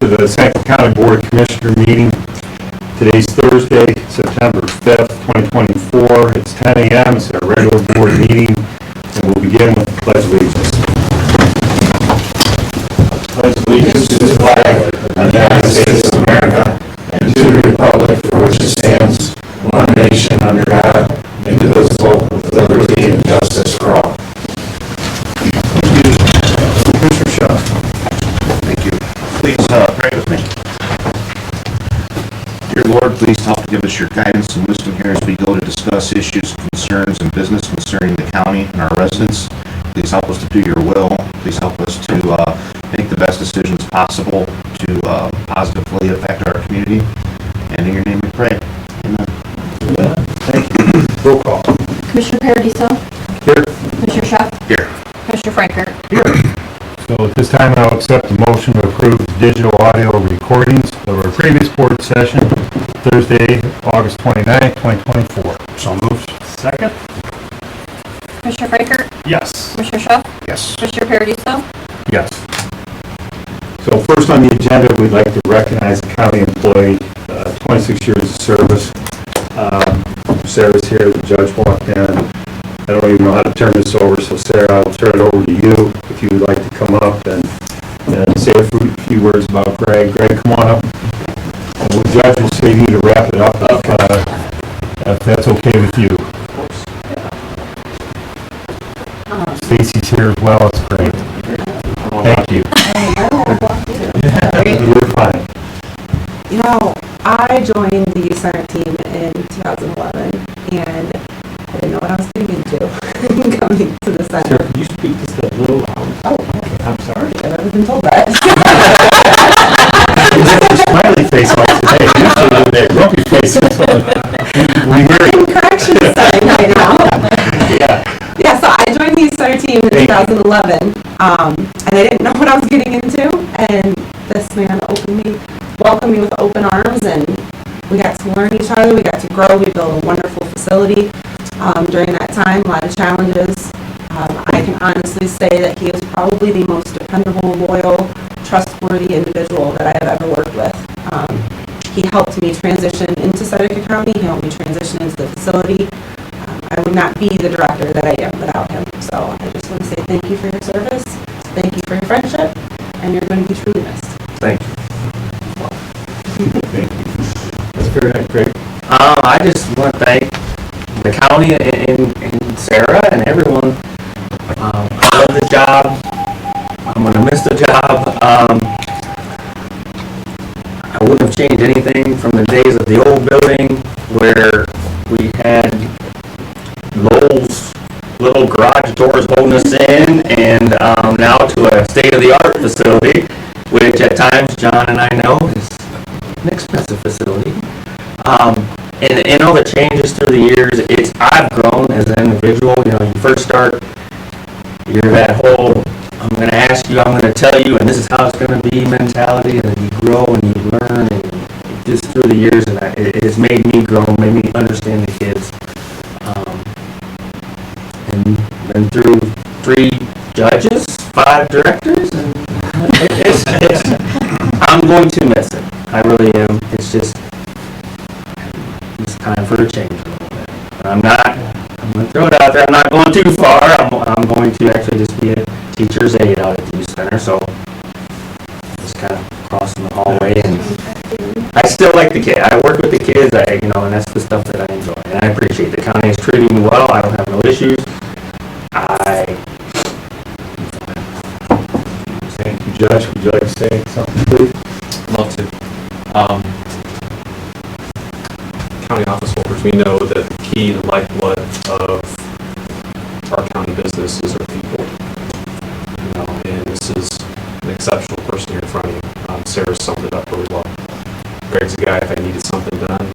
to the Sangamon County Board of Commissioner meeting. Today's Thursday, September 5th, 2024. It's 10 a.m. It's our regular board meeting, and we'll begin with the Pledge of Allegiance. Pledge of allegiance to the flag of the United States of America and to the republic for which it stands, one nation under God, indivisible, with liberty and justice for all. Commissioner Shaw. Thank you. Please pray with me. Dear Lord, please help to give us your guidance and wisdom here as we go to discuss issues, concerns, and business concerning the county and our residents. Please help us to do your will. Please help us to make the best decisions possible to positively affect our community. And in your name we pray. Amen. Thank you. Roll call. Commissioner Paradiso? Here. Commissioner Schuck? Here. Commissioner Frankert? So at this time, I'll accept the motion to approve the digital audio recordings of our previous board session, Thursday, August 29th, 2024. So moved. Second? Commissioner Frankert? Yes. Commissioner Schuck? Yes. Commissioner Paradiso? Yes. So first on the agenda, we'd like to recognize a county employee, 26 years of service. Sarah's here, the judge walked in. I don't even know how to turn this over, so Sarah, I'll turn it over to you if you would like to come up and say a few words about Greg. Greg, come on up. And the judge will save you to wrap it up if that's okay with you. Stacy's here as well. It's great. Thank you. You're fine. You know, I joined the youth center team in 2011, and I didn't know what I was getting into coming to the center. Sarah, could you speak just a little loud? Oh, okay. I'm sorry. I've never been told that. Smiley face like today. Usually with that grumpy face. We hear In you. correction setting right now. Yeah. Yeah, so I joined the youth center team in 2011, and I didn't know what I was getting into, and this man welcomed me with open arms, and we got to learn each other, we got to grow, we built a wonderful facility. During that time, a lot of challenges. I can honestly say that he is probably the most dependable, loyal, trustworthy individual that I have ever worked with. He helped me transition into Seneca County, he helped me transition into the facility. I would not be the director that I am without him. So I just want to say thank you for your service, thank you for your friendship, and you're going to be truly missed. Thank you. Thank you. That's very nice, Greg. I just want to thank the county and Sarah and everyone. I love the job. I'm going to miss the job. I wouldn't have changed anything from the days of the old building where we had Lowell's little garage doors holding us in, and now to a state-of-the-art facility, which at times John and I know is an expensive facility. And all the changes through the years, I've grown as an individual. You know, you first start, you're that whole, I'm going to ask you, I'm going to tell you, and this is how it's going to be mentality, and then you grow and you learn, and just through the years, and it has made me grow, made me understand the kids. And been through 3 judges, 5 directors, and I'm going to miss it. I really am. It's time for a change a little bit. But I'm going to throw it out there. I'm not going too far. I'm going to actually just be a teacher's aide out at the youth center. So just kind of crossing the hallway, and I still like the kids. I work with the kids, and that's the stuff that I enjoy. And I appreciate the county is treating me well. I don't have no issues. Thank you, Judge. Would you like to say something, please? Love to. County office holders, we know that the key and lifeblood of our county business is our people. And this is an exceptional person here in front of you. Sarah summed it up really well. Greg's the guy, if I needed something done,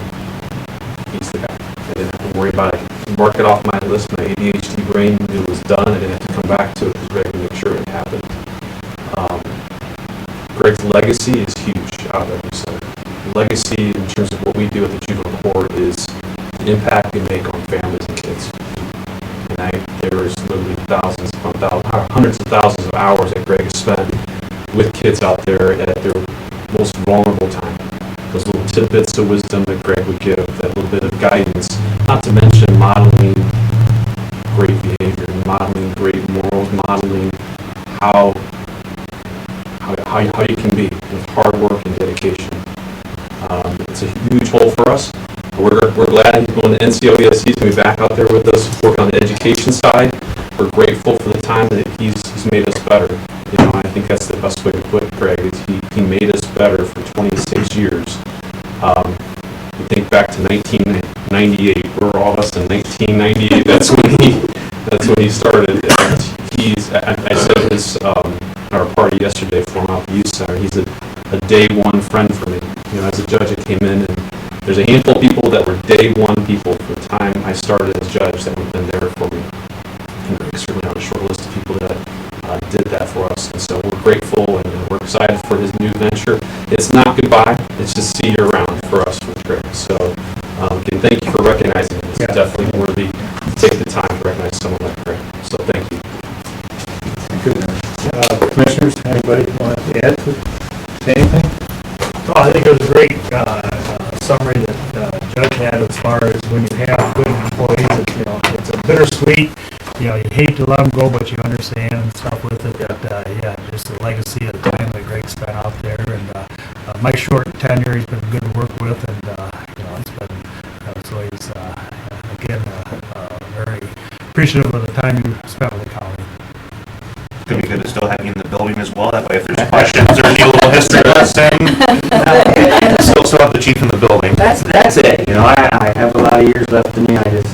he's the guy. I didn't have to worry about it. Mark it off my list. My ADHD brain knew it was done. I didn't have to come back to it because Greg would make sure it happened. Greg's legacy is huge out of every center. Legacy in terms of what we do at the juvenile court is the impact we make on families and kids. And there's literally hundreds of thousands of hours that Greg has spent with kids out there at their most vulnerable time. Those little tidbits of wisdom that Greg would give, that little bit of guidance, not to mention modeling great behavior, modeling great morals, modeling how you can be with hard work and dedication. It's a huge hole for us. We're glad he's going to NCOES. He's going to be back out there with us, working on the education side. We're grateful for the time that he's made us better. You know, I think that's the best way to put it, Craig, is he made us better for 26 years. We think back to 1998. We're all of us in 1998. That's when he started. And I said his our party yesterday for him out at the youth center. He's a day one friend for me. You know, as a judge, I came in and there's a handful of people that were day one people from the time I started as judge that have been there for me. And Greg's certainly on a short list of people that did that for us. And so we're grateful and we're excited for his new venture. It's not goodbye. It's just see you around for us with Greg. So again, thank you for recognizing it. It's definitely worthy to take the time to recognize someone like Greg. So thank you. Commissioners, anybody want to add to say anything? Oh, I think it was a great summary that Judge had as far as when you have good employees, it's a bittersweet, you hate to let them go, but you understand and stuff with it, just the legacy of the time that Greg spent out there, and my short tenure, he's been good to work with, and, it's always, again, very appreciative of the time you spent with the county. Could be good to still have you in the building as well. That way, if there's questions or need a little history lesson, still have the chief in the building. That's it. You know, I have a lot of years left in me. It's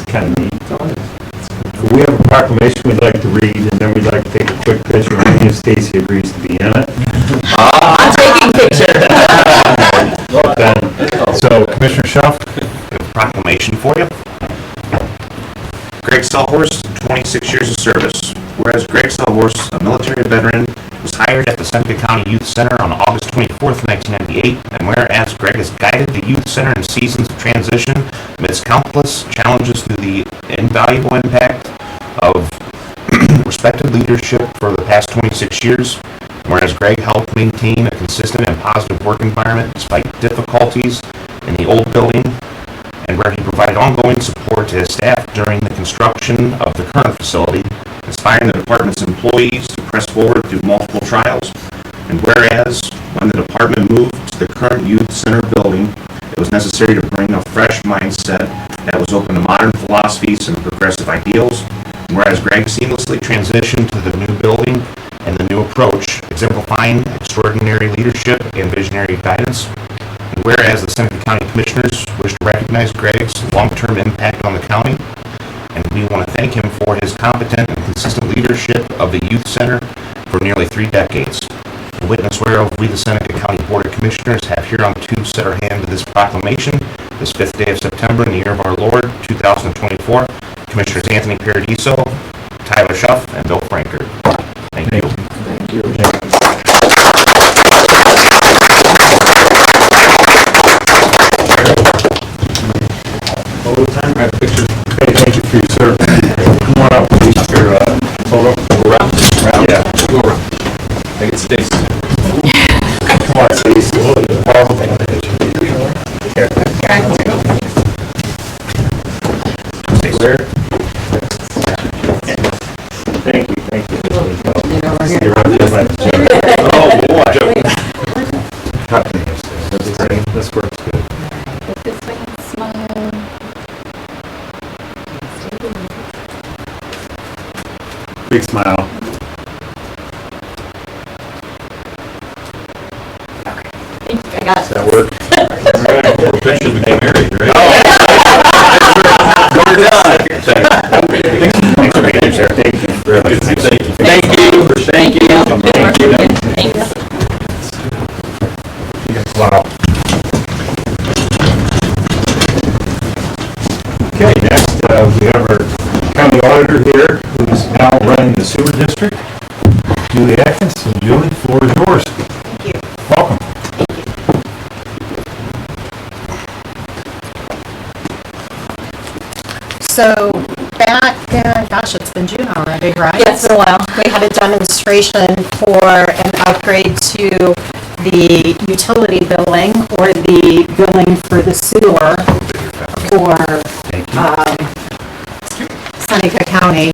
kind of neat. We have a proclamation we'd like to read, and then we'd like to take a quick picture. Only if Stacy agrees to be in it. I'm taking pictures. So, Commissioner Schuff? We have a proclamation for you. Greg Sellhorst, 26 years of service. Whereas Greg Sellhorst, a military veteran, was hired at the Seneca County Youth Center on August 24th, 1998, and whereas Greg has guided the Youth Center in seasons of transition amidst countless challenges through the invaluable impact of respected leadership for the past 26 years, whereas Greg helped maintain a consistent and positive work environment despite difficulties in the old building, and where he provided ongoing support to his staff during the construction of the current facility, inspiring the department's employees to press forward through multiple trials. And whereas, when the department moved to the current youth center building, it was necessary to bring a fresh mindset that was open to modern philosophies and progressive ideals. And whereas Greg seamlessly transitioned to the new building and the new approach, exemplifying extraordinary leadership and visionary guidance. And whereas the Seneca County Commissioners wish to recognize Greg's long-term impact on the county, and we want to thank him for his competent and consistent leadership of the Youth Center for nearly 3 decades. The witness whereof we, the Seneca County Board of Commissioners, have hereunto set our hand to this proclamation, this 5th day of September in the year of our Lord, 2024, Commissioners Anthony Paradiso, Tyler Schuff, and Bill Frankert. Thank you. Thank you. Overtime, I have pictures. Okay, thank you for your service. Come on up, please. Your photo. Go around. Yeah. Go around. I get Stacy. Come on, Stacy. Here. Stay there. Thank you, thank you. You're right there by the judge. Oh, boy. This works good. This way, smile. Big smile. I got Does that work? More pictures, we get married, right? We're done. Thanks for being here. Thank you. Thank you. Thank you. Thank you. Thanks. Wow. Okay, next, we have our county auditor here, who's now running the sewer district, Julie Atkins. And Julie, the floor is yours. Thank you. Welcome. So back, gosh, it's been June already, right? Yeah, it's been a while. we had a demonstration for an upgrade to the utility billing or the billing for the sewer for Seneca County.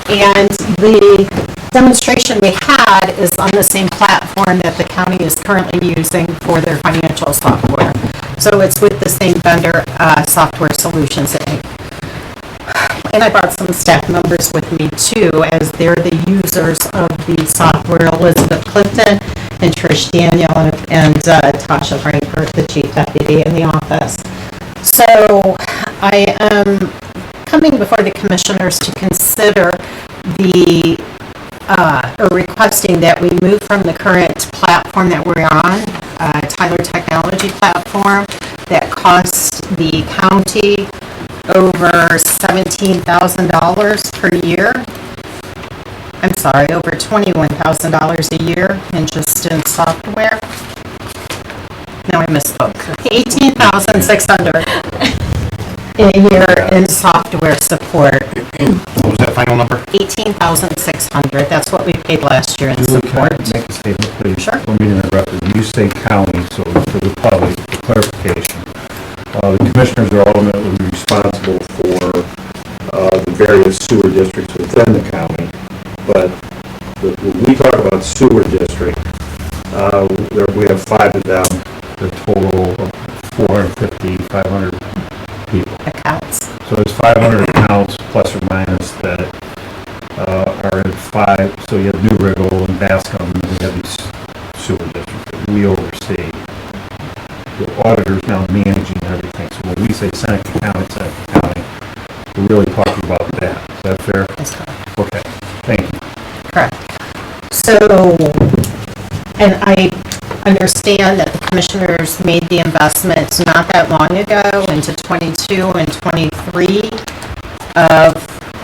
And the demonstration we had is on the same platform that the county is currently using for their financial software. So it's with the same vendor, Software Solutions Inc. And I brought some staff members with me too, as they're the users of the software, Elizabeth Clifton and Trish Daniel and Tasha Frankfurt, the chief deputy in the office. So I am coming before the commissioners to consider or requesting that we move from the current platform that we're on, Tyler Technology Platform, that costs the county over $17,000 per year. I'm sorry, over $21,000 a year in software. No, I misspoke. $18,600 a year in software support. What was that final number? $18,600. That's what we paid last year in Can support. I make a statement, please? Sure. Let me interrupt you. You say county, so for the public, for clarification, the commissioners are ultimately responsible for the various sewer districts within the county. But when we talk about sewer district, we have 5 of them, the total of 450, 500 people. Accounts. So there's 500 accounts plus or minus that are in 5. So you have New Riggle and Bascom, and we have these sewer districts that we oversee. The auditor's now managing everything. So when we say Seneca County, we're really talking about that. Is that fair? That's correct. Okay. Thank you. Correct. So, and I understand that the commissioners made the investments not that long ago into 22 and 23 of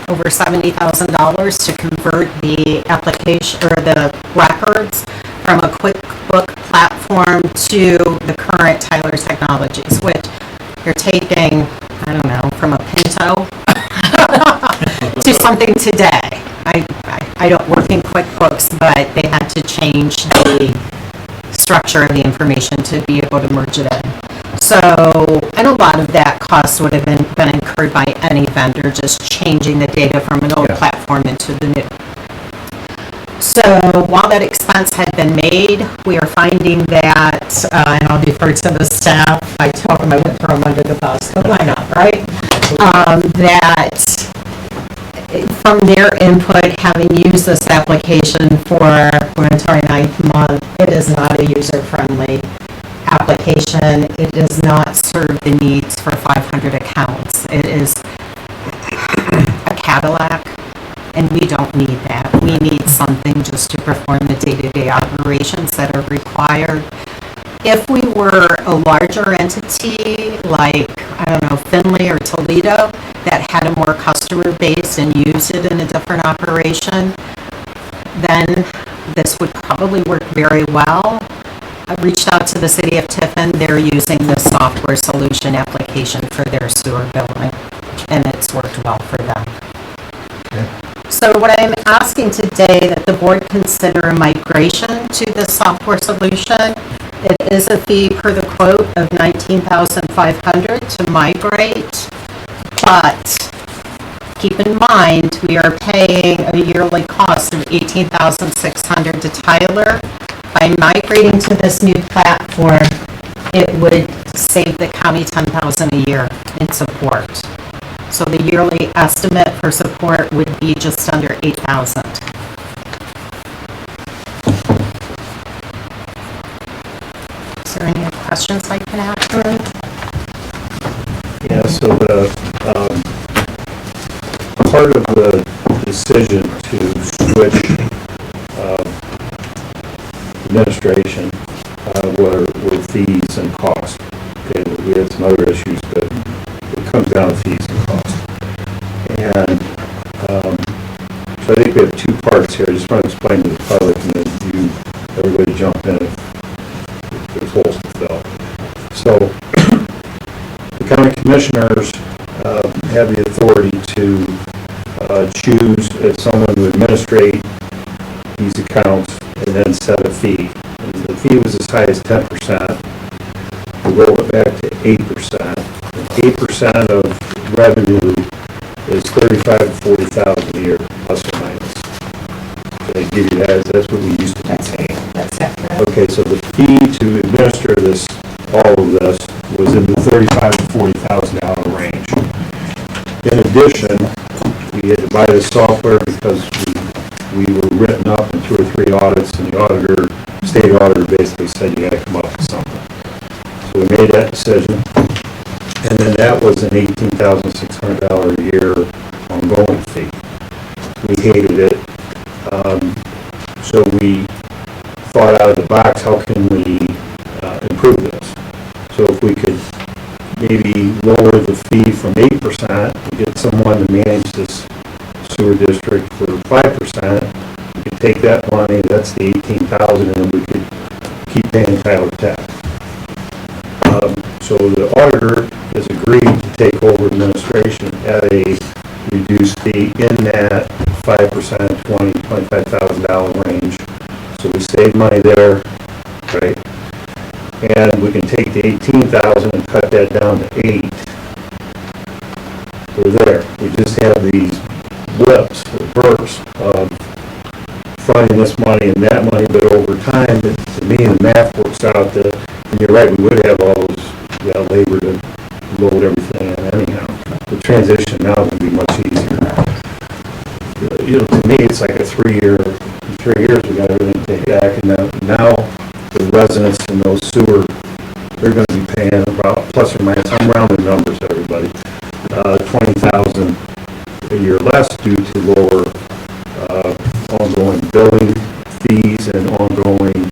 over $70,000 to convert the application or the records from a QuickBook platform to the current Tyler Technologies, which you're taking, I don't know, from a Pinto to something today. I don't work in QuickBooks, but they had to change the structure of the information to be able to merge it in. So, and a lot of that cost would have been incurred by any vendor, just changing the data from an old platform into the new. So while that expense had been made, we are finding that, and I'll defer to the staff, I told them I went through them under the bus, but why not, right? That from their input, having used this application for, we're into our 9th month, it is not a user-friendly application. It does not serve the needs for 500 accounts. It is a Cadillac, and we don't need that. We need something just to perform the day-to-day operations that are required. If we were a larger entity, like, I don't know, Findlay or Toledo, that had a more customer base and used it in a different operation, then this would probably work very well. I reached out to the city of Tiffin. They're using the software solution application for their sewer billing, and it's worked well for them. So what I'm asking today that the board consider a migration to the software solution. It is a fee per the quote of $19,500 to migrate, but keep in mind we are paying a yearly cost of $18,600 to Tyler. By migrating to this new platform, it would save the county $10,000 a year in support. So the yearly estimate for support would be just under $8,000. Is there any questions I can answer? Yeah, so the, part of the decision to switch, administration, were fees and cost. Okay, we had some other issues, but it comes down to fees and cost. And, so I think we have 2 parts here. I just want to explain to the public and then everybody jump in if there's holes to fill. So, the county commissioners have the authority to choose someone to administrate these accounts and then set a fee. And the fee was as high as 10%. We rolled it back to 8%. 8% of revenue is $35,000 to $40,000 a year, plus or minus. They give you that, that's what we used to pay. That's accurate. Okay, so the fee to administer this, all of this, was in the $35,000 to $40,000 range. In addition, we had to buy the software because we were written up in 2 or 3 audits, and the auditor, state auditor basically said you had to come up with something. So we made that decision, and then that was an $18,600 a year ongoing fee. We hated it. So we thought out of the box, how can we improve this? So if we could maybe lower the fee from 8%, and get someone to manage this sewer district for 5%, we could take that money, that's the $18,000, and we could keep paying Tyler Tech. So the auditor has agreed to take over administration at a reduced fee in that 5%, $25,000 range. So we save money there, right? And we can take the 18,000 and cut that down to 8. We're there. We just have these blips or bursts of finding this money and that money, but over time, to me, the math works out that, and you're right, we would have all those, labor to load everything in anyhow. The transition now will be much easier. To me, it's like a 3 year, in 3 years, we got everything taken back, and now the residents in those sewer, they're gonna be paying about, plus or minus, I'm rounding numbers, everybody, 20,000 a year less due to lower ongoing billing fees and ongoing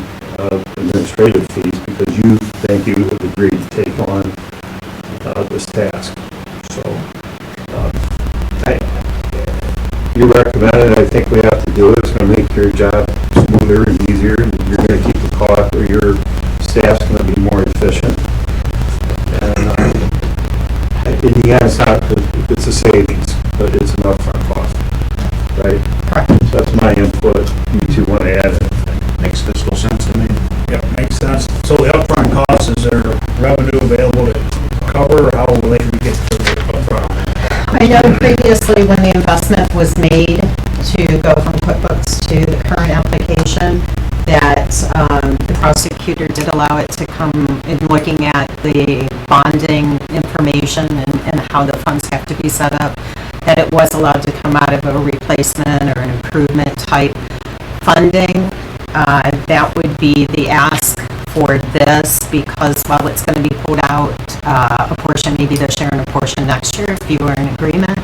administrative fees, because thank you, have agreed to take on this task. So, you recommend it, I think we have to do it. It's going to make your job smoother and easier, and you're going to keep the cost, or your staff's going to be more efficient. And in the end, it's a savings, but it's an upfront cost, right? Correct. So that's my input. You two want to add anything? Makes fiscal sense to me. Yep, makes sense. So the upfront cost, is there revenue available to cover, or how will they get to the upfront? I know previously when the investment was made to go from QuickBooks to the current application, that the prosecutor did allow it to come in looking at the bonding information and how the funds have to be set up, that it was allowed to come out of a replacement or an improvement type funding. That would be the ask for this, because while it's going to be pulled out a portion maybe this year and a portion next year, if you were in agreement,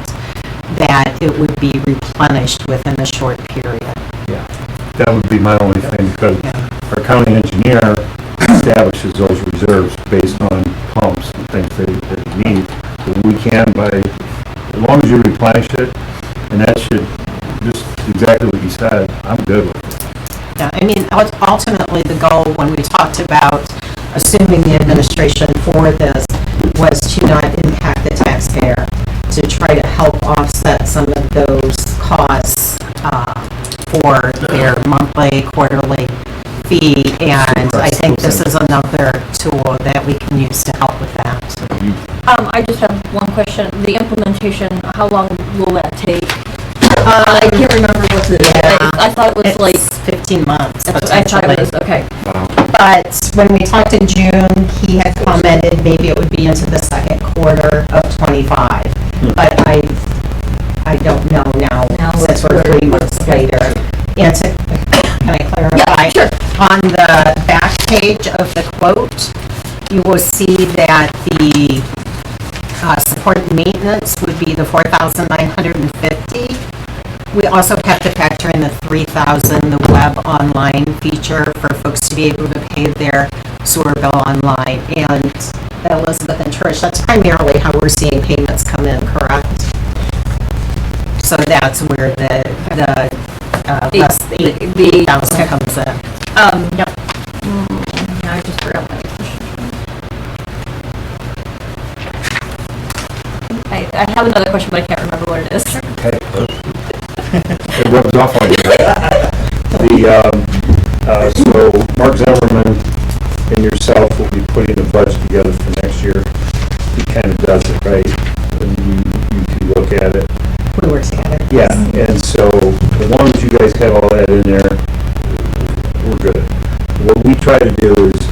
that it would be replenished within a short period. Yeah. That would be my only thing, because our county engineer establishes those reserves based on pumps and things that need. So we can, as long as you replenish it, and that should, just exactly what you said, I'm good with it. Yeah, I mean, ultimately, the goal when we talked about assuming the administration for this was to not impact the taxpayer, to try to help offset some of those costs for their monthly, quarterly fee, and I think this is another tool that we can use to help with that. I just have one question. The implementation, how long will that take? I can't remember what the, I thought it was like, 15 months. I thought it was, okay. But when we talked in June, he had commented maybe it would be into the second quarter of 25. But I don't know now, since we're 3 months later. And can I clarify? Yeah, sure. On the back page of the quote, you will see that the support and maintenance would be the $4,950. We also have to factor in the $3,000, the web online feature for folks to be able to pay their sewer bill online. And Elizabeth and Trish, that's primarily how we're seeing payments come in, correct? So that's where the less the $8,000 comes in. Yep. I just forgot my question. I have another question, but I can't remember what it is. Okay. It rubs off on you. The So Mark Zimmerman and yourself will be putting the budget together for next year. He kind of does it, right? When you two look at it. We were together. Yeah, and so as long as you guys have all that in there, we're good. What we try to do is,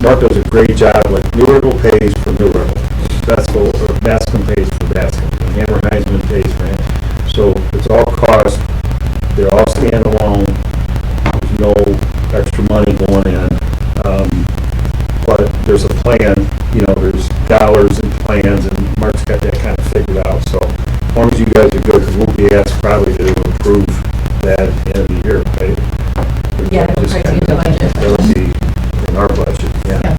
Mark does a great job, like New Riddle pays for New Riddle, Bascom pays for Bascom, and Hammer Heisman pays for him. So it's all cost, they're all standalone, there's no extra money going in. But there's a plan, there's dollars and plans, and Mark's got that kind of figured out. So as long as you guys are good, because we'll be asked probably to approve that at the end of the year, right? Yeah, we'll try to get the budget. That'll be in our budget, yeah.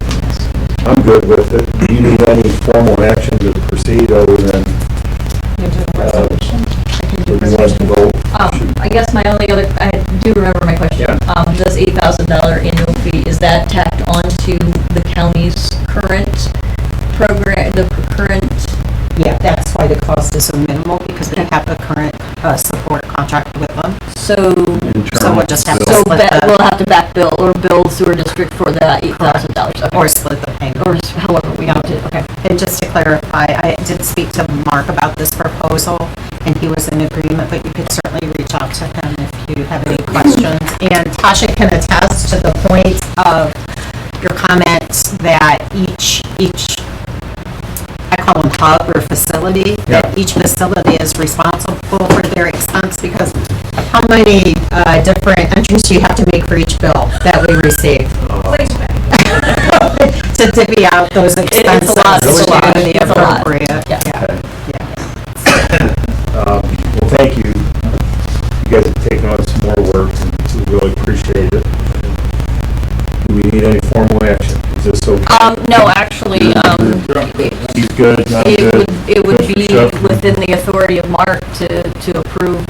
I'm good with it. Do you need any formal action to proceed other than, would you like to vote? I guess my only other, I do remember my question. Yeah. This $8,000 annual fee, is that tacked onto the county's current program, the current? Yeah, that's why the cost is so minimal, because we have a current support contract with them. So we'll just have to So split we'll have to back bill or bill sewer district for that $8,000. Okay. or split the payment. Or however we have to, okay. And just to clarify, I did speak to Mark about this proposal, and he was in agreement, but you could certainly reach out to him if you have any questions. And Tasha can attest to the point of your comments that each I call them hub or facility, that each facility is responsible for their expense, because how many different entries do you have to make for each bill that we receive? To divvy out those expenses It's a lot. to the It's a lot. appropriate. Yeah. Well, thank you. You guys have taken on some more work, and we really appreciate it. Do we need any formal action? Is this okay? No, actually, He's good, I'm good. it would be Commissioner Schuff? within the authority of Mark to approve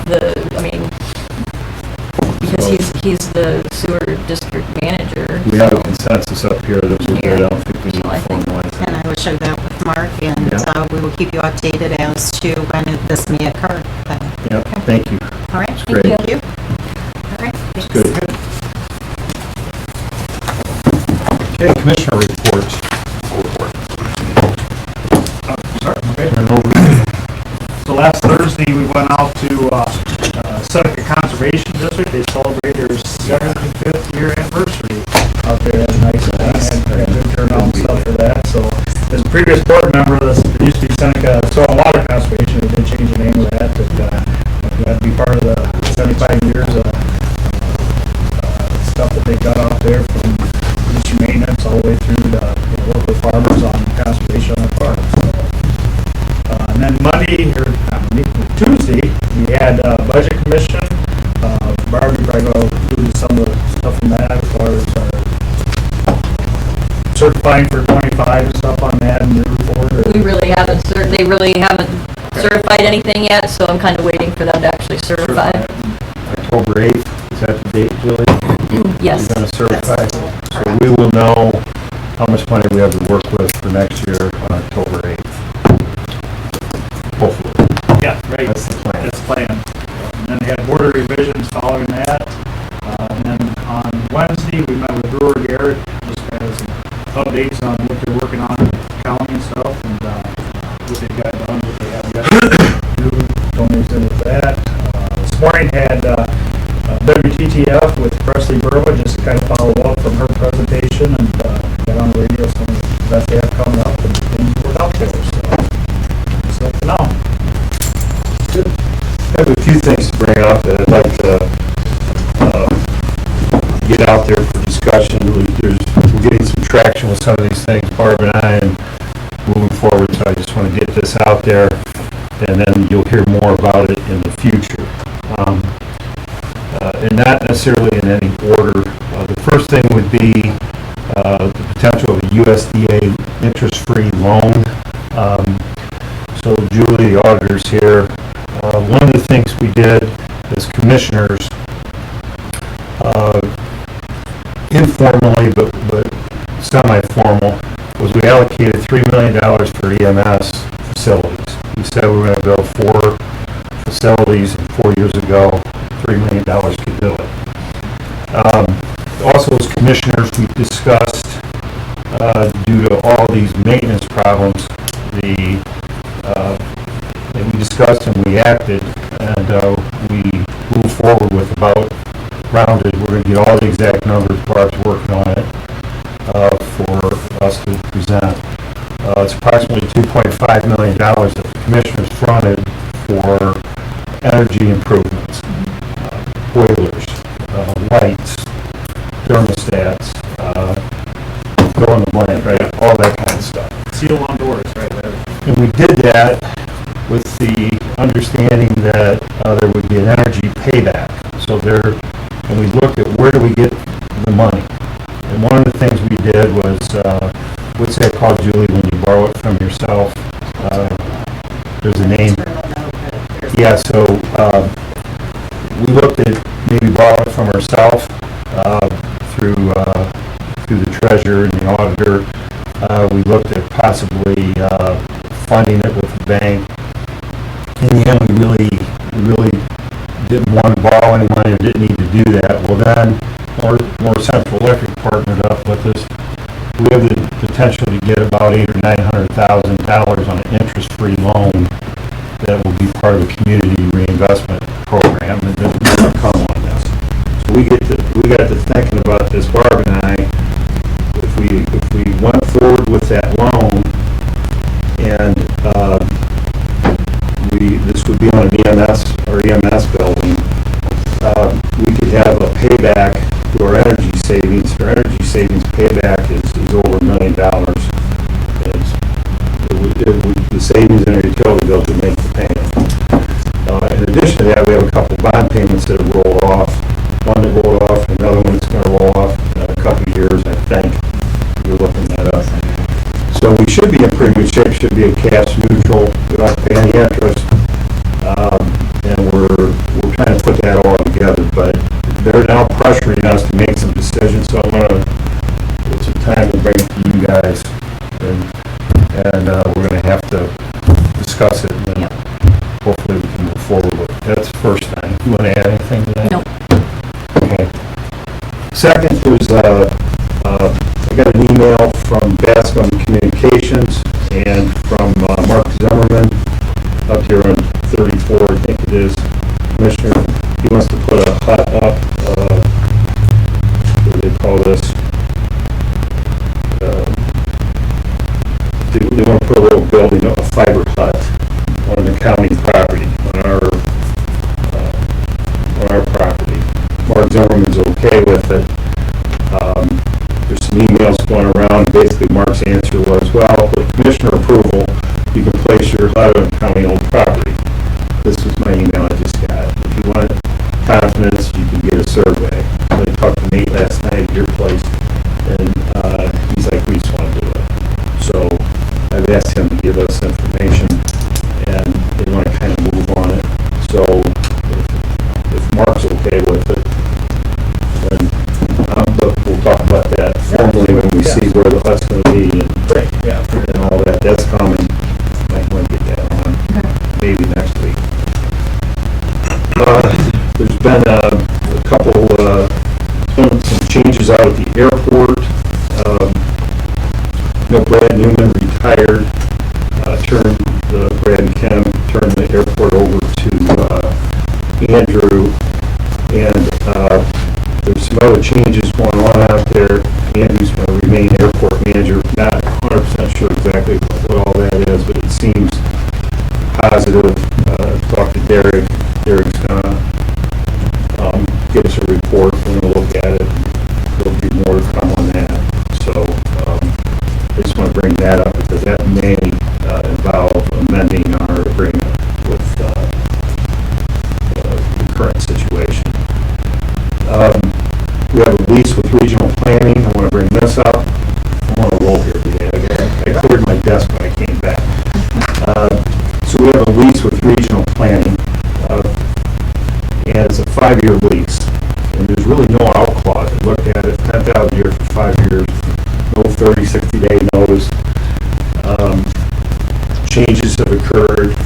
because he's the sewer district manager. We have a consensus up here that we're good. I don't think we need So I to think- formalize it. And I will share that with Mark, and we will keep you updated as to when this may occur. Yeah, thank you. All right? Great. Thank you. All right. thanks. Good. Okay, commissioner reports. So last Thursday, we went out to Seneca Conservation District. They celebrated their 75th year anniversary out there. It was nice. Had good turnout and stuff for that. So as a previous board member, there used to be Seneca Soil and Water Conservation. They did change the name of that. But I'm glad to be part of the 75 years of stuff that they got out there, from issue maintenance all the way through to work with farmers on conservation on the farm. And then Tuesday, we had Budget Commission. Barbie probably going to do some of the stuff from that as far as certifying for 25 and stuff on that and your report. They really haven't certified anything yet, so I'm kind of waiting for them to actually certify. October 8th, is that the date, Julie? Yes. You're going to certify? So we will know how much money we have to work with for next year on October 8th. Hopefully. Yeah, right. That's the plan. That's the plan. And then they had border revisions following that. And then on Wednesday, we met with Brewer Garrett, just kind of some updates on what they're working on in the county and stuff, and what they've got done, what they have yet to do. Tony's in with that. This morning had WTTF with Presley Burma, just to kind of follow up from her presentation, and got on the radio some of the best they have coming up and things work out there. So for now. I have a few things to bring up that I'd like to get out there for discussion. We're getting some traction with some of these things, Barb and I, and moving forward, so I just want to get this out there, and then you'll hear more about it in the future. And not necessarily in any order. The first thing would be the potential of a USDA interest-free loan. So Julie, the auditor's here. One of the things we did as commissioners, informally but semi-formal, was we allocated $3 million for EMS facilities. We said we were going to build 4 facilities 4 years ago, $3 $3 million could do it. Also, as commissioners, we discussed, due to all these maintenance problems, that we discussed and we acted, and we moved forward with about rounded. We're going to get all the exact numbers. Barb's working on it for us to present. It's approximately $2.5 million that the commissioners fronted for energy improvements, boilers, lights, thermostats, fill in the blank, right? All that kind of stuff. Seal on doors, right? And we did that with the understanding that there would be an energy payback. So and we looked at where do we get the money. And one of the things we did was, what's that called, Julie, when you borrow it from yourself? There's a name. Yeah, so we looked at maybe borrowing it from ourselves through the treasurer and the auditor. We looked at possibly funding it with the bank. In the end, we really didn't want to borrow any money or didn't need to do that. Well, then, more Central Electric partnered up with us. We have the potential to get about $800,000 or $900,000 on an interest-free loan that will be part of the community reinvestment program, and then more to come on this. So we got to thinking about this, Barb and I. If we went forward with that loan, and this would be on an EMS building, we could have a payback to our energy savings. Our energy savings payback is over $1 million. The savings in our utility bills would make the payment. In addition to that, we have a couple bond payments that have rolled off. One that rolled off, another one that's going to roll off in a couple of years, I think. You're looking that up. So we should be in pretty good shape. Should be a cash neutral. We don't have to pay any interest. And we're trying to put that all together. But they're now pressuring us to make some decisions. So I'm going to, with some time, we'll bring it to you guys. And we're going to have to discuss it. And then hopefully we can move forward with it. That's the first thing. You want to add anything to that? No. Okay. Second, there's I got an email from Bascom Communications and from Mark Zimmerman up here on 34, I think it is, Commissioner. He wants to put a hut up, what do they call this? They want to put a little building, a fiber hut on the county property, on our property. Mark Zimmerman's okay with it. There's some emails going around. Basically, Mark's answer was, well, with commissioner approval, you can place your hut on county-owned property. This was my email I just got. If you want confidence, you can get a survey. I talked to Nate last night at your place, and he's like, we just want to do it. So I've asked him to give us information, and they want to kind of move on it. So if Mark's okay with it, then we'll talk about that formally when we see where the hut's going to be and all that. That's coming. Might want to get that on maybe next week. There's been a couple some changes out at the airport. Brad Newman retired. Brad and Kim turned the airport over to Andrew, and there's some other changes going on out there. Andrew's going to remain airport manager. Not 100% sure exactly what all that is, but it seems positive. Talked to Derek. Derek's going to give us a report. We're going to look at it. There'll be more to come on that. So I just want to bring that up because that may involve amending our agreement with the current situation. We have a lease with regional planning. I want to bring this up. I'm on a roll here today. I cleared my desk when I came back. So we have a lease with regional planning, and it's a 5-year lease. And there's really no out clause. I looked at it, 10,000 a year for 5 years, no 30, 60-day notice. Changes have occurred.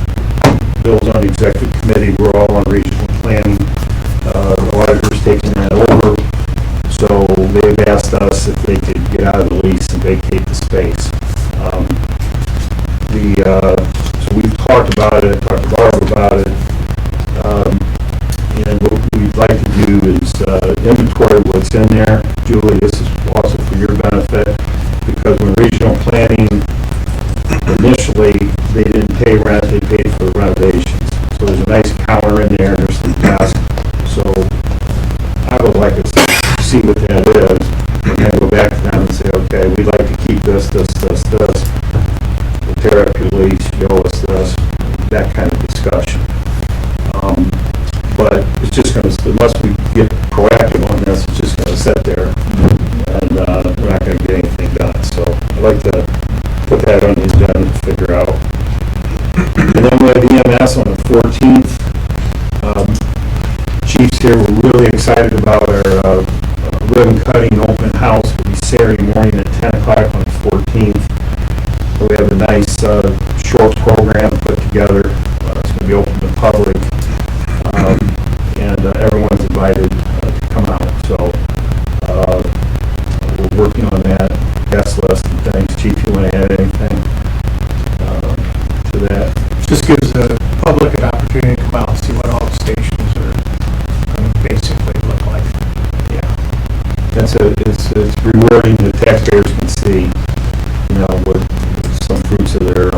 Bill's on the executive committee. We're all on regional planning. asked us if they could get out of the lease and vacate the space. So we've talked about it, talked to Barb about it, and what we'd like to do is inventory what's in there. Julie, this is also for your benefit, because when regional planning, initially, they didn't pay rent, they paid for the renovations. So there's a nice counter in there, there's some desk. So I would like us to see what that is, and then go back to them and say, okay, we'd like to keep this. We'll tear up your lease, show us this, that kind of discussion. But it's just going to, unless we get proactive on this, it's just going to sit there, and we're not going to get anything done. So I'd like to put that on the agenda to figure out. And then we have EMS on the 14th. Chief's here, we're really excited about our ribbon cutting open house. It'll be Saturday morning at 10 o'clock on the 14th. So we have a nice short program put together. It's going to be open to the public. And everyone's invited to come out. So we're working on that guest list and things. Chief, you want to add anything to that? Just gives the public an opportunity to come out and see what all the stations are basically look like. Yeah. It's rewarding. The taxpayers can see, what some fruits of their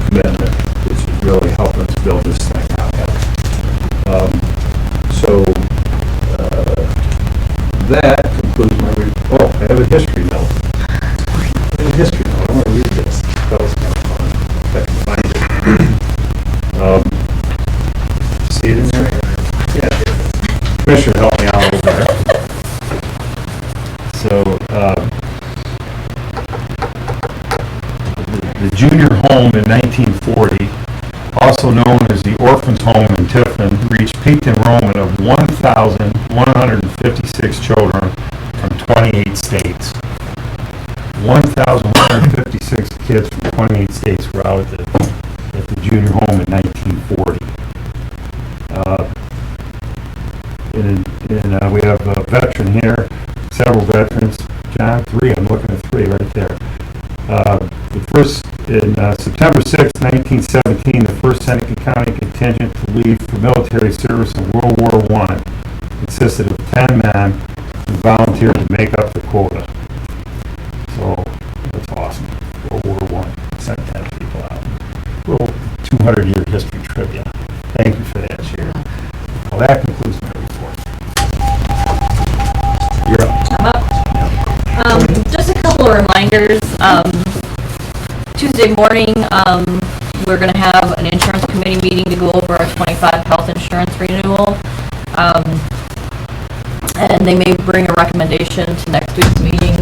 commitment, which is really helping us build this thing out. That concludes my report. Oh, I have a history note. I want to read this. That was kind of fun. If I can find it. See it in there? Yeah. Commissioner, help me out over there. So, the junior home in 1940, also known as the Orphans Home in Tiffin, reached peak enrollment of 1,156 children from 28 states. 1,156 kids from 28 states were out at the junior home in 1940. We have a veteran here, several veterans. John, 3, I'm looking at 3 right there. The first, in September 6, 1917, the 1st Seneca County contingent to leave for military service in World War I consisted of 10 men who volunteered to make up the quota. So, that's awesome. World War I, sent 10 people out. Little 200-year history trivia. Thank you for that, Chair. Well, that concludes my report. You're up. I'm up. Just a couple of reminders. Tuesday morning, we're going to have an insurance committee meeting to go over our 25 health insurance renewal. And they may bring a recommendation to next week's meeting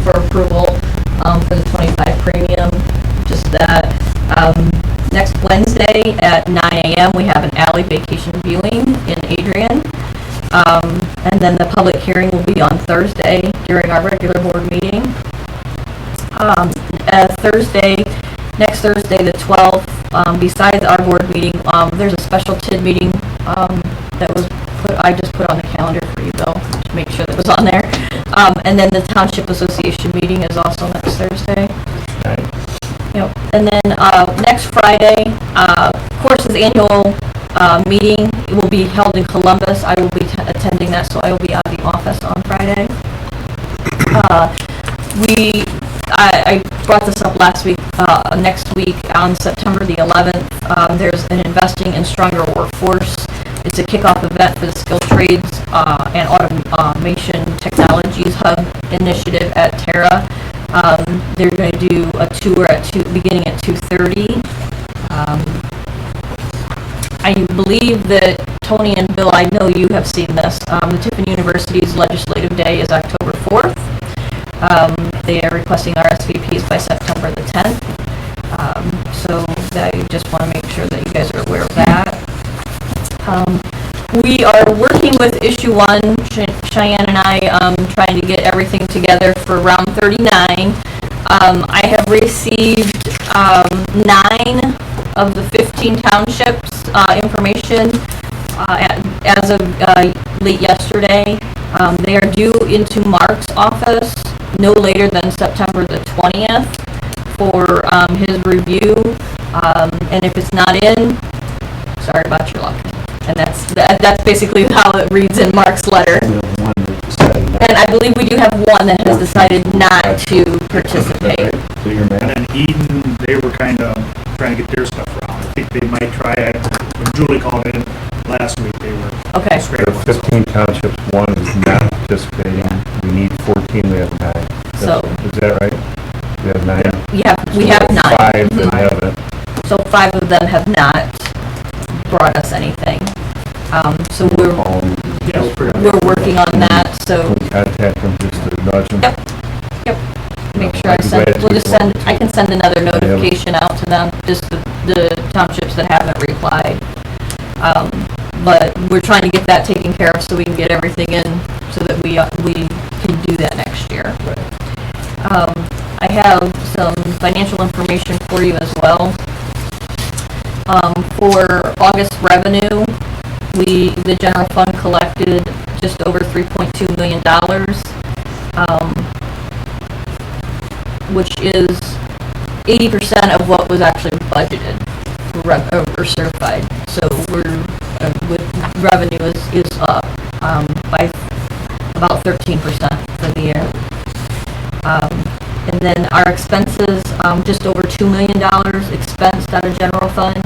for approval for the 25 premium. Just that. Next Wednesday at 9 a.m. we have an alley vacation viewing in Adrian. And then the public hearing will be on Thursday during our regular board meeting. Next Thursday, the 12th, besides our board meeting, there's a special TID meeting that was I just put on the calendar for you, Bill, to make sure that was on there. And then the Township Association meeting is also next Thursday. Right. Yep. And then next Friday, of course, his annual meeting will be held in Columbus. I will be attending that, so I will be out of the office on Friday. I brought this up last week. Next week, on September the 11th, there's an Investing in Stronger Workforce. It's a kickoff event for the Skill Trades and Automation Technologies Hub initiative at Terra. They're going to do a tour beginning at 2:30. I believe that Tony and Bill, I know you have seen this. The Tiffin University's Legislative Day is October 4th. They are requesting RSVPs by September the 10th. So I just want to make sure that you guys are aware of that. We are working with Issue 1, Cheyenne and I, trying to get everything together for round 39. I have received 9 of the 15 townships information. As of late yesterday, they are due into Mark's office no later than September the 20th for his review. And if it's not in, sorry about your luck. And that's basically how it reads in Mark's letter. And I believe we do have one that has decided not to participate. So you're And mad? then Eden, they were kind of trying to get their stuff around. I think they might try it. When Julie called in last week, they were Okay. There are 15 townships, one is not participating. We need 14, we have 9. So- Is that right? We have 9? We have 9. 5 that haven't. So 5 of them have not brought us anything. So we're Yeah, we're pretty. working on that, so, Contact them just to nudge them. Yep. Make sure I can send another notification out to them, just the townships that haven't replied. But we're trying to get that taken care of so we can get everything in so that we can do that next year. I have some financial information for you as well. For August revenue, the general fund collected just over $3.2 million, which is 80% of what was actually budgeted or certified. So we're with revenue is up by about 13% for the year. And then our expenses, just over $2 million expensed out of general fund,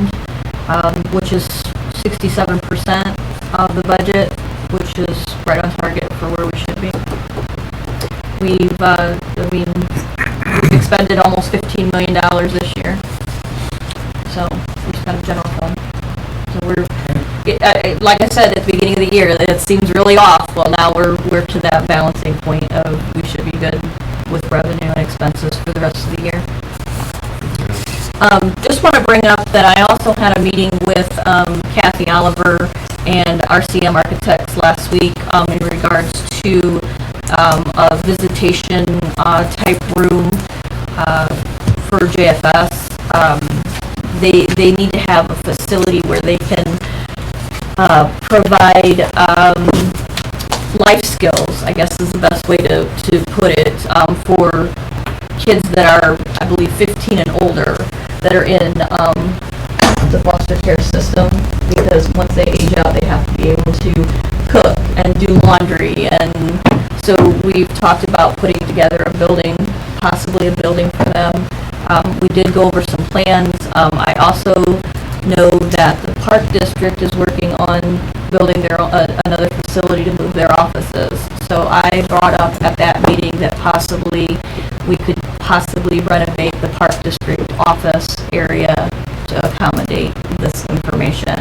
which is 67% of the budget, which is right on target for where we should be. We've expended almost $15 million this year. So we spent a general fund. So like I said at the beginning of the year, it seems really off. Well, now we're to that balancing point of we should be good with revenue and expenses for the rest of the year. Just want to bring up that I also had a meeting with Kathy Oliver and RCM Architects last week in regards to a visitation type room for JFS. They need to have a facility where they can provide life skills, I guess is the best way to put it, for kids that are, I believe, 15 and older that are in the foster care system, because once they age out, they have to be able to cook and do laundry. And so we've talked about putting together a building, possibly a building for them. We did go over some plans. I also know that the Park District is working on building their another facility to move their offices. So I brought up at that meeting that possibly we could possibly renovate the Park District office area to accommodate this information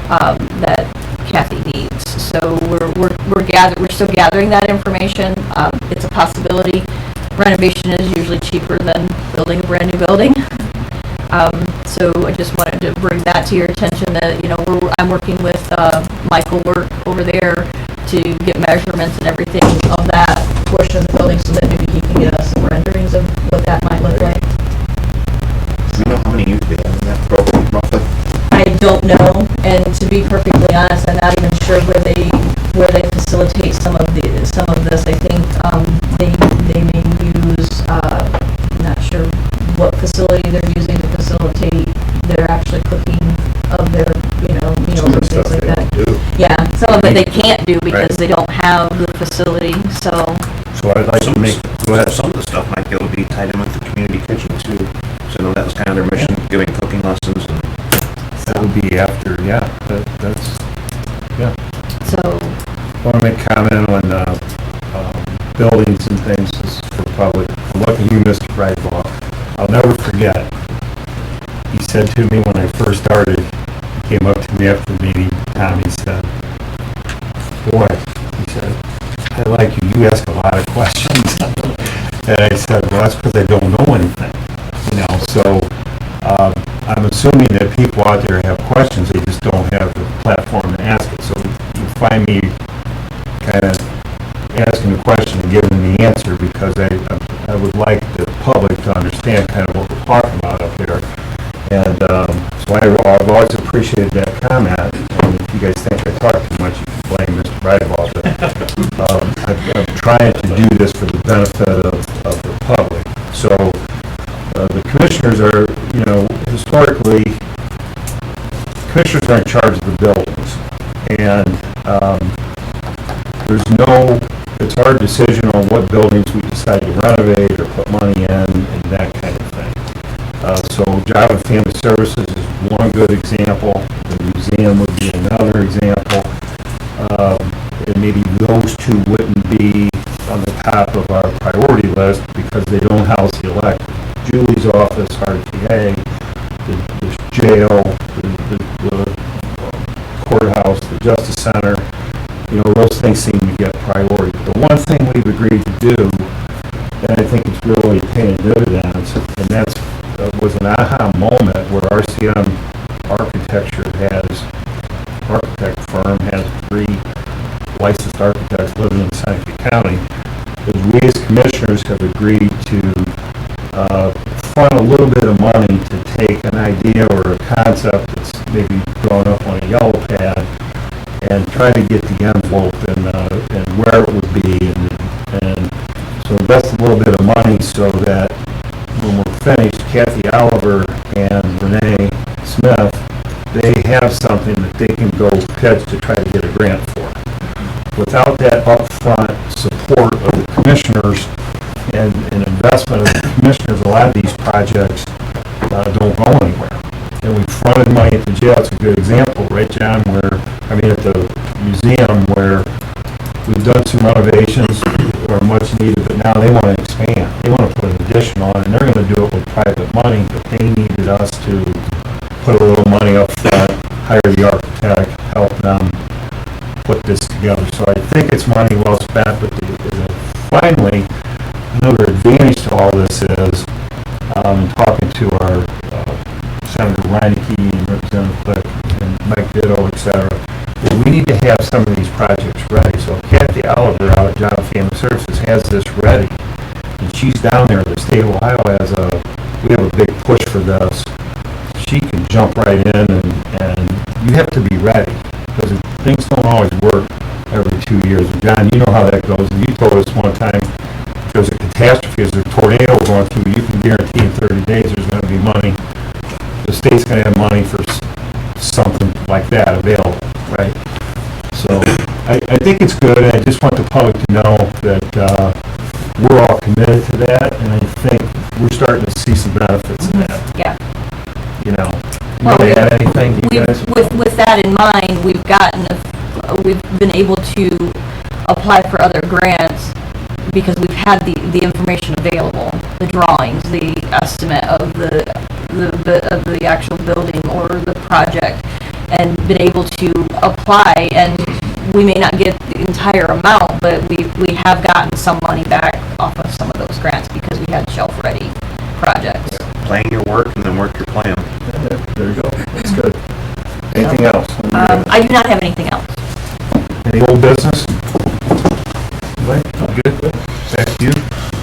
that Kathy needs. So we're still gathering that information. It's a possibility. Renovation is usually cheaper than building a brand new building. So I just wanted to bring that to your attention that, I'm working with Michael Work over there to get measurements and everything of that portion of the building so that maybe he can get us some renderings of what that might look like. Do you know how many youth they have in that program, roughly? I don't know, and to be perfectly honest, I'm not even sure where they facilitate some of this. I think they may use, I'm not sure what facility they're using to facilitate their actually cooking of their, meals and things like that. Yeah, some of it they can't do because they don't have the facility, so. So I'd like to make, go ahead. Some of the stuff might be able to be tied in with the community kitchen too. So I know that was kind of their mission, giving cooking lessons and. That would be after, that's. So, I want to make a comment on buildings and things this is for public. I'm looking at you, Mr. Breitbach. I'll never forget. He said to me when I first started, he came up to me after the meeting, Tom, he said, boy, he said, I like you, you ask a lot of questions. And I said, well, that's because I don't know anything, so I'm assuming that people out there have questions, they just don't have the platform to ask it. So you find me kind of asking the question and giving the answer because I would like the public to understand kind of what we're talking about up here. And so I've always appreciated that comment. And if you guys think I talk too much, you can blame Mr. Breitball, but I'm trying to do this for the benefit of the public. So the commissioners are, historically, commissioners are in charge of the buildings. And it's our decision on what buildings we decide to renovate or put money in and that kind of thing. So Job and Family Services is one good example. The museum would be another example. And maybe those two wouldn't be on the top of our priority list because they don't house the elected. Julie's office, RTA, the jail, the courthouse, the Justice Center, those things seem to get priority. The one thing we've agreed to do, and I think it's really paying dividends, and that's was an aha moment where RCM architect firm has 3 licensed architects living in Seneca County, is we as commissioners have agreed to fund a little bit of money to take an idea or a concept that's maybe drawn up on a yellow pad and try to get the envelope and where it would be and so invest a little bit of money so that when we're finished, Kathy Oliver and Renee Smith, they have something that they can go pitch to try to get a grant for. Without that upfront support of the commissioners and investment of the commissioners, a lot of these projects don't go anywhere. And we fronted money at the jail. It's a good example, right, John, at the museum where we've done some renovations that are much needed, but now they want to expand. They want to put an addition on, and they're going to do it with private money, but they needed us to put a little money up front, hire the architect, help them put this together. So I think it's money well spent, but finally, another advantage to all this is, talking to our Senator Reineke and Representative Click and Mike Ditto, et cetera, is we need to have some of these projects ready. So Kathy Oliver out at Job and Family Services has this ready, and she's down there. The state of Ohio we have a big push for this. She can jump right in, and you have to be ready because things don't always work every 2 years. And John, you know how that goes. And you told us one time if there's a catastrophe, there's a tornado going through, you can guarantee in 30 days there's going to be money. The state's going to have money for something like that available, right? So I think it's good, and I just want the public to know that we're all committed to that, and I think we're starting to see some benefits in that. Yeah. You want to add anything, you guys? With that in mind, we've been able to apply for other grants because we've had the information available, the drawings, the estimate of the actual building or the project, and been able to apply. And we may not get the entire amount, but we have gotten some money back off of some of those grants because we had shelf-ready projects. Plan your work and then work your plan. There you go. That's good. Anything else? I do not have anything else. Any old business? Good. Back to you.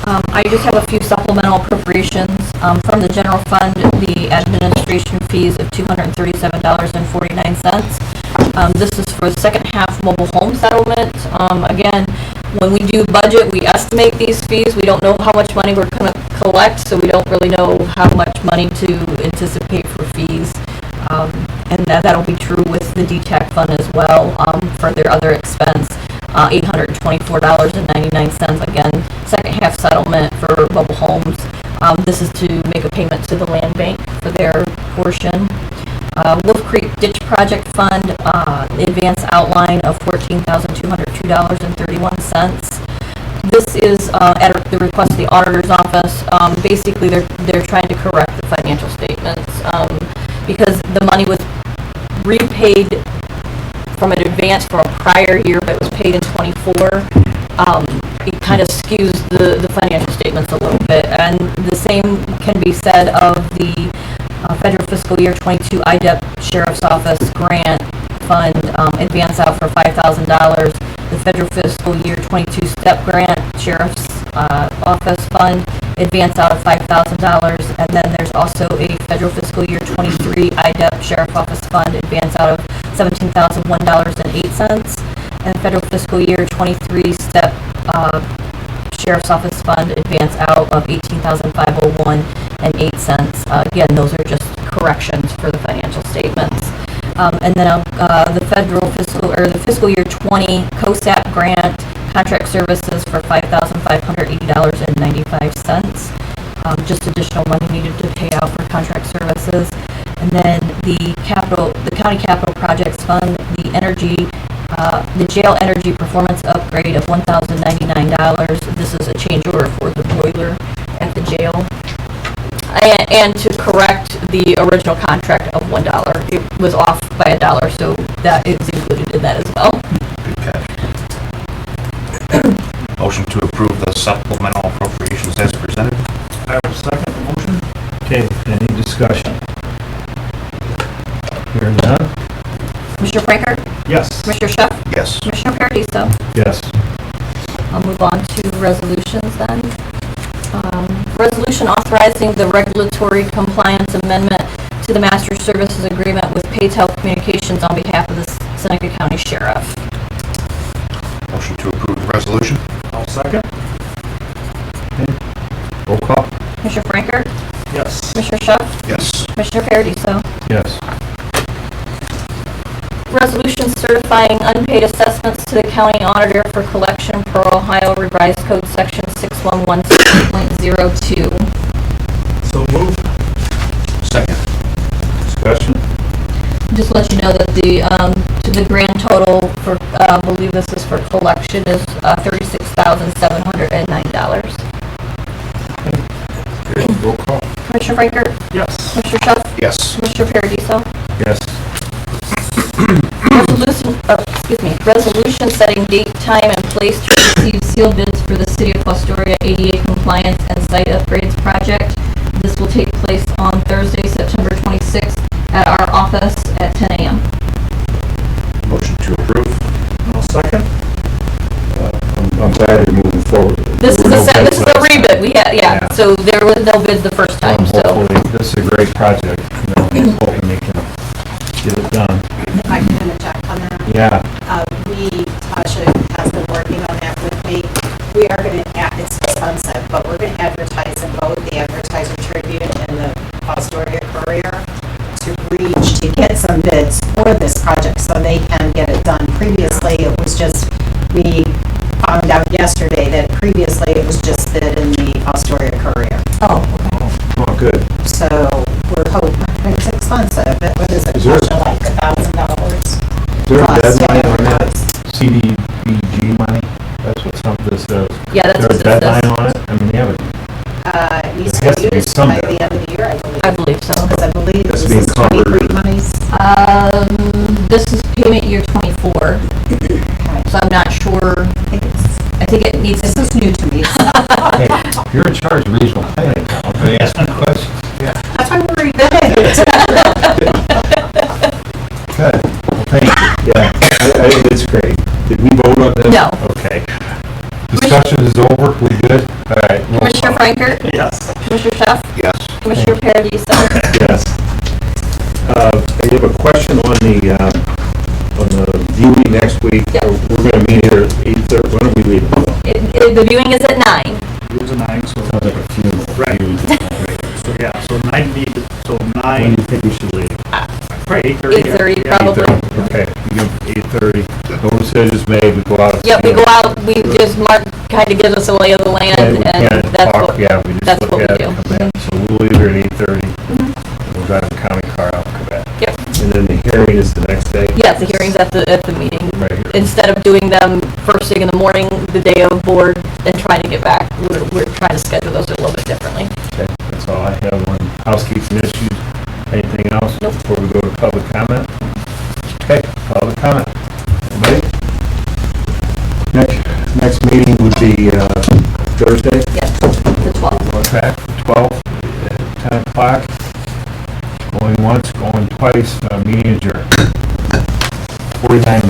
I just have a few supplemental appropriations. From the general fund, the administration fees of $237.49. This is for the second half mobile home settlement. Again, when we do budget, we estimate these fees. We don't know how much money we're going to collect, so we don't really know how much money to anticipate for fees. And that'll be true with the DTAC fund as well, for their other expense. $824.99, again, second half settlement for mobile homes. This is to make a payment to the land bank for their portion. Wolf Creek Ditch Project Fund, advance outline of $14,202.31. This is at the request of the auditor's office. Basically, they're trying to correct the financial statements because the money was repaid from an advance from a prior year, but it was paid in '24. It kind of skews the financial statements a little bit, and the same can be said of the federal fiscal year 22 IDEP Sheriff's Office Grant Fund advance out for $5,000. The federal fiscal year 22 STEP Grant Sheriff's Office Fund advance out of $5,000. And then there's also a federal fiscal year 23 IDEP Sheriff Office Fund advance out of $17,001.08. And federal fiscal year 23 STEP Sheriff's Office Fund advance out of $18,501.08. Again, those are just corrections for the financial statements. And then the federal fiscal, or the fiscal year 20 COSAP grant contract services for $5,580.95. Just additional money needed to pay out for contract services. And then the county capital projects fund, the jail energy performance upgrade of $1,099. This is a change order for the boiler at the jail. And to correct the original contract of $1. It was off by $1, so that is included in that as well. Good catch. Motion to approve the supplemental appropriations as presented. I will second the motion. Okay, any discussion? Hearing none? Commissioner Prankert? Yes. Commissioner Schuff? Yes. Commissioner Paradiso? Yes. I'll move on to resolutions then. Resolution authorizing the regulatory compliance amendment to the master services agreement with Paytel Communications on behalf of the Seneca County Sheriff. Motion to approve the resolution. I'll second. Okay. Roll call? Commissioner Prankert? Yes. Commissioner Schuff? Yes. Commissioner Paradiso? Yes. Resolution certifying unpaid assessments to the county auditor for collection per Ohio Revised Code Section 6116.02. So moved. Second. Discussion? Just to let you know that the grand total for, I believe this is for collection, is $36,709. Okay. Roll call? Commissioner Prankert? Yes. Commissioner Schuff? Yes. Commissioner Paradiso? Yes. Resolution setting date, time, and place to receive sealed bids for the City of Fostoria ADA compliance and site upgrades project. This will take place on Thursday, September 26th at our office at 10 a.m. Motion to approve. I'll second. I'm glad you're moving forward. This is There were no this bids is a last rebid. time. Yeah. So there was no bids the first time, so. Hopefully, this is a great project, you know, I'm hoping they can get it done. If I can interject on that. Yeah, Tasha has been working on that with me. We are going to, it's expensive, but we're going to advertise in both the Advertiser Tribune and the Fostoria Courier to get some bids for this project so they can get it done. Previously, it was just, we found out yesterday that previously it was just bid in the Fostoria Courier. Oh, oh, good. So we're hoping, it's expensive. What is it? Is there- Like $1,000. Is there a Plus, deadline yeah, on that plus. CDBG money? That's what some of this says. Yeah, that's Is what there a this says. deadline on it? I mean, yeah, It needs There has to to be be used some by the deadline. end of the year, I believe. I believe so. Because I believe Has this to be is encumbered. 23 monies. This is payment year 24, so I'm not sure. I think it needs. This is new to me. hey, you're in charge of regional planning now, I'm gonna ask you questions. That's why we're rebid. Good, well, thank you, yeah, I think it's great. Did we vote on this? No. Okay. Discussion is over, we good? All right. roll Commissioner call. Prankert? Yes. Commissioner Schuff? Yes. Commissioner Paradiso? Yes. I have a question on the viewing next week. Yeah. We're gonna meet here at 8:30, when are we leaving? The viewing is at 9. It was a 9, so, Sounds like a funeral. Right. so yeah, so 9 meet, so When 9, do you think we should leave? probably 8:30. 8:30 yeah. probably. Okay, we give 8:30, no decisions made, we go out. Yep, we go out, we just, Mark kind of gives us a lay of the land, And we and can't that's talk, what, yeah, we just that's look what we at it do. and come back. So we'll leave here at 8:30. We'll drive the county car out and come back. Yep. And then the hearing is the next day? Yeah, the hearing's at the meeting. Right here. Instead of doing them first thing in the morning, the day of board, and trying to get back, we're trying to schedule those a little bit differently. Okay, that's all I have on housekeeping issues. Anything else? Nope. Before we go to public comment? Okay, public comment. Anybody? Next meeting would be Thursday, Yeah, the 12th. on track for 12, at 10 o'clock. Going once, going twice, meeting adjourned. 49 minutes.